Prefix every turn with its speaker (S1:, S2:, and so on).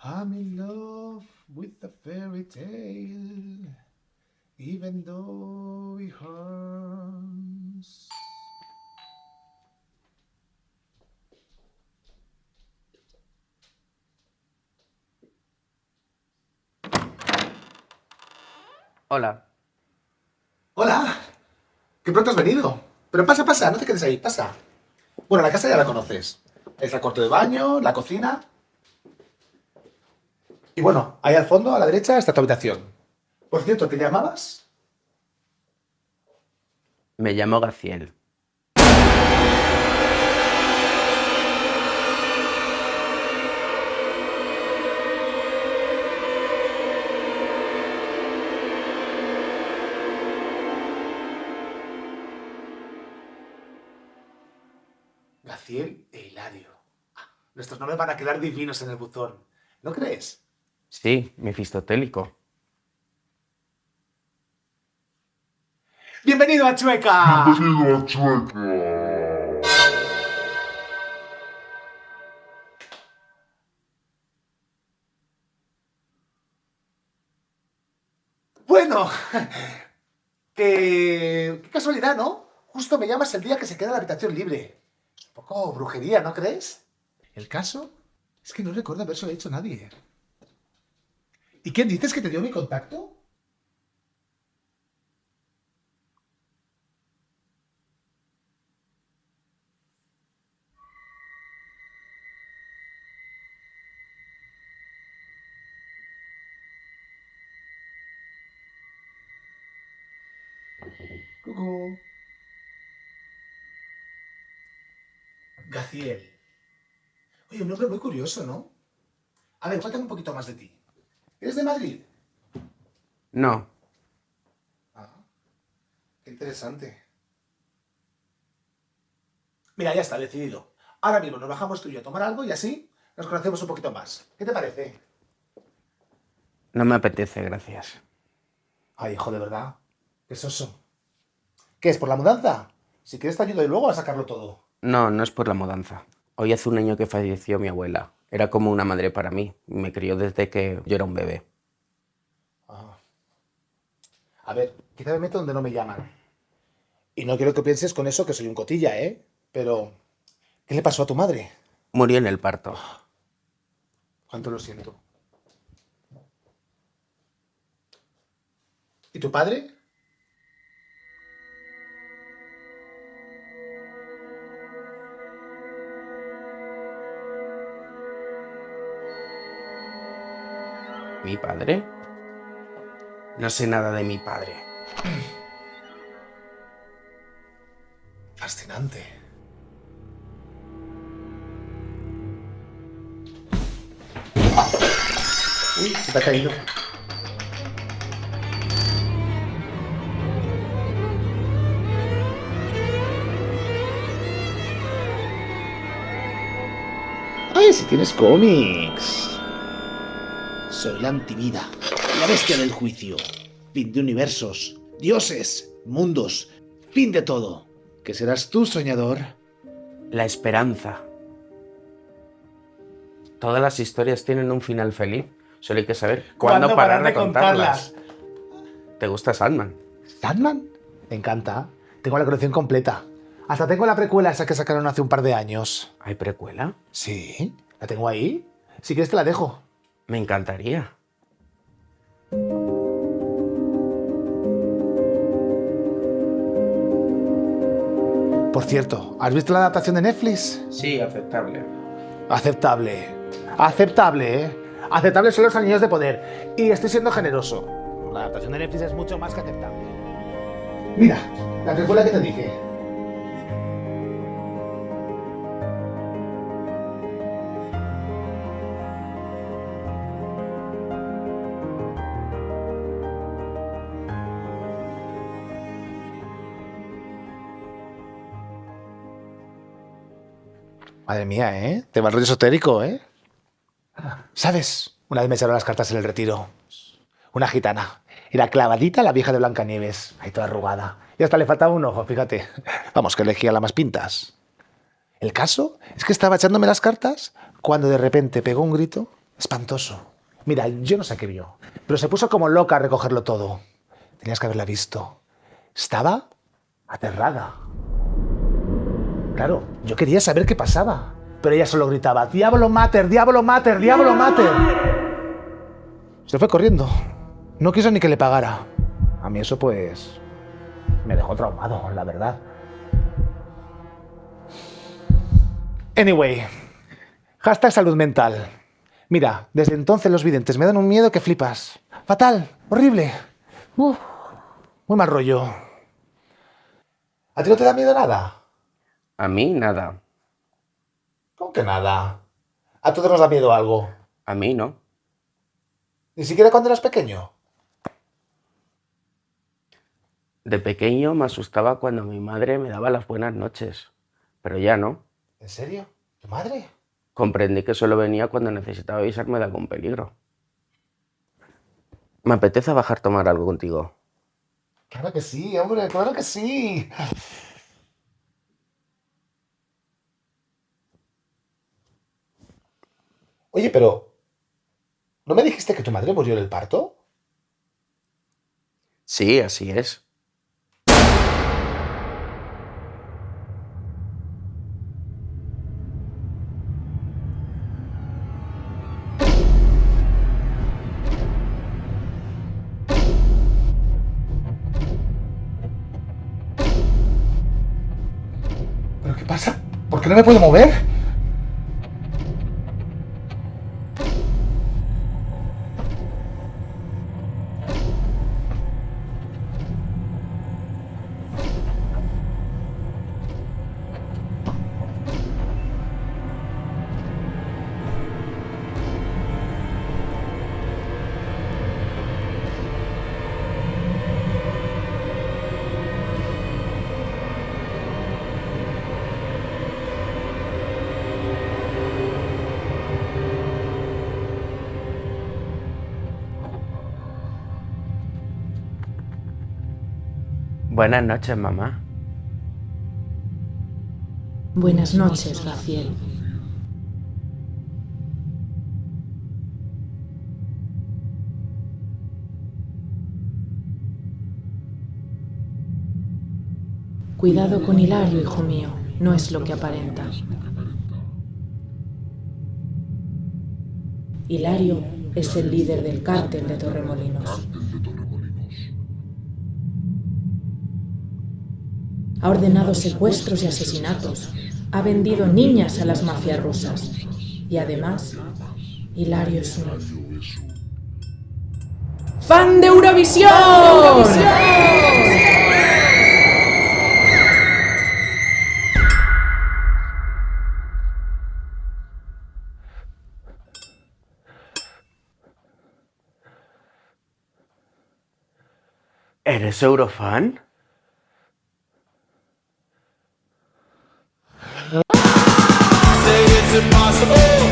S1: I'm in love with the fairy tale, even though it hurts.
S2: Hola.
S1: Hola, qué pronto has venido. Pero pasa, pasa, no te quedes ahí, pasa. Bueno, la casa ya la conoces. Es el cuarto de baño, la cocina. Y bueno, ahí al fondo, a la derecha, está tu habitación. Por cierto, ¿te llamabas?
S2: Me llamo Gaciel.
S1: Gaciel e Hilario. Nuestros nombres van a quedar divinos en el buzón. ¿No crees?
S2: Sí, mefistotélico.
S1: ¡Bienvenido a Chueca!
S3: Bienvenido a Chueca.
S1: Bueno, qué casualidad, ¿no? Justo me llamas el día que se queda la habitación libre. Es un poco brujería, ¿no crees? El caso es que no recuerdo habérselo dicho a nadie. ¿Y quién dices que te dio mi contacto? Cucú. Gaciel. Oye, un nombre muy curioso, ¿no? A ver, cuéntame un poquito más de ti. ¿Eres de Madrid?
S2: No,
S1: Ah, qué interesante. Mira, ya está, decidido. Ahora mismo nos bajamos tú y yo a tomar algo y así nos conocemos un poquito más. ¿Qué te parece?
S2: no me apetece, gracias.
S1: Ay, hijo, de verdad. Qué soso. ¿Qué es, por la mudanza? Si quieres te ayudo y luego a sacarlo todo.
S2: No, no es por la mudanza. Hoy hace un año que falleció mi abuela. Era como una madre para mí. Me crió desde que yo era un bebé.
S1: Ah. A ver, quizá me meto donde no me llaman. Y no quiero que pienses con eso que soy un cotilla, ¿eh? Pero, ¿qué le pasó a tu madre?
S2: Murió en el parto.
S1: Cuánto lo siento. ¿Y tu padre?
S2: ¿Mi padre? No sé nada de mi padre.
S1: Fascinante. Uy, se te ha caído. ¡Ay, si tienes cómics! Soy la antivida, la bestia del juicio, fin de universos, dioses, mundos, fin de todo. ¿Qué serás tú, soñador?
S2: La esperanza. Todas las historias tienen un final feliz. Solo hay que saber cuándo parar de contarlas. ¿Te gusta Sandman?
S1: ¿Sandman? Me encanta. Tengo la colección completa. Hasta tengo la precuela esa que sacaron hace un par de años.
S2: ¿Hay precuela?
S1: Sí, la tengo ahí. Si quieres te la dejo.
S2: Me encantaría.
S1: Por cierto, ¿has visto la adaptación de Netflix?
S2: Sí, aceptable.
S1: Aceptable. Aceptable, ¿eh? Aceptable son los anillos de poder. Y estoy siendo generoso. La adaptación de Netflix es mucho más que aceptable. Mira, la precuela que te dije. Madre mía, ¿eh? Te va el rollo esotérico, ¿eh? ¿Sabes? Una vez me echaron las cartas en el retiro. Una gitana. Era clavadita la vieja de Blancanieves. Ahí toda arrugada. Y hasta le faltaba un ojo, fíjate. Vamos, que elegía la más pintas. El caso es que estaba echándome las cartas cuando de repente pegó un grito Espantoso. Mira, yo no sé qué vio, pero se puso como loca a recogerlo todo. Tenías que haberla visto. Estaba aterrada. Claro, yo quería saber qué pasaba, pero ella solo gritaba, ¡Diablo mater, diablo mater, diablo mater! Se fue corriendo. No quiso ni que le pagara. A mí eso, pues, me dejó traumado, la verdad. Anyway, hashtag salud mental. Mira, desde entonces los videntes me dan un miedo que flipas. Fatal, horrible. Muy mal rollo. ¿A ti no te da miedo nada?
S2: A mí nada.
S1: ¿Cómo que nada? ¿A todos nos da miedo algo?
S2: A mí no.
S1: ¿Ni siquiera cuando eras pequeño?
S2: De pequeño me asustaba cuando mi madre me daba las buenas noches, pero ya no.
S1: ¿En serio? ¿Tu madre?
S2: Comprendí que solo venía cuando necesitaba avisarme de algún peligro. Me apetece bajar a tomar algo contigo.
S1: Claro que sí, hombre, claro que sí. Oye, pero ¿no me dijiste que tu madre murió en el parto?
S2: Sí, así es.
S1: ¿Pero qué pasa? ¿Por qué no me puedo mover?
S2: Buenas noches, mamá.
S4: Buenas noches, Raziel. Cuidado con Hilario, hijo mío. No es lo que aparenta. Hilario es el líder del cártel de Torremolinos. Ha ordenado secuestros y asesinatos. Ha vendido niñas a las mafias rusas. Y además, Hilario es un ¡fan de Eurovisión!
S2: ¿Eres Eurofan?
S5: Say it's impossible.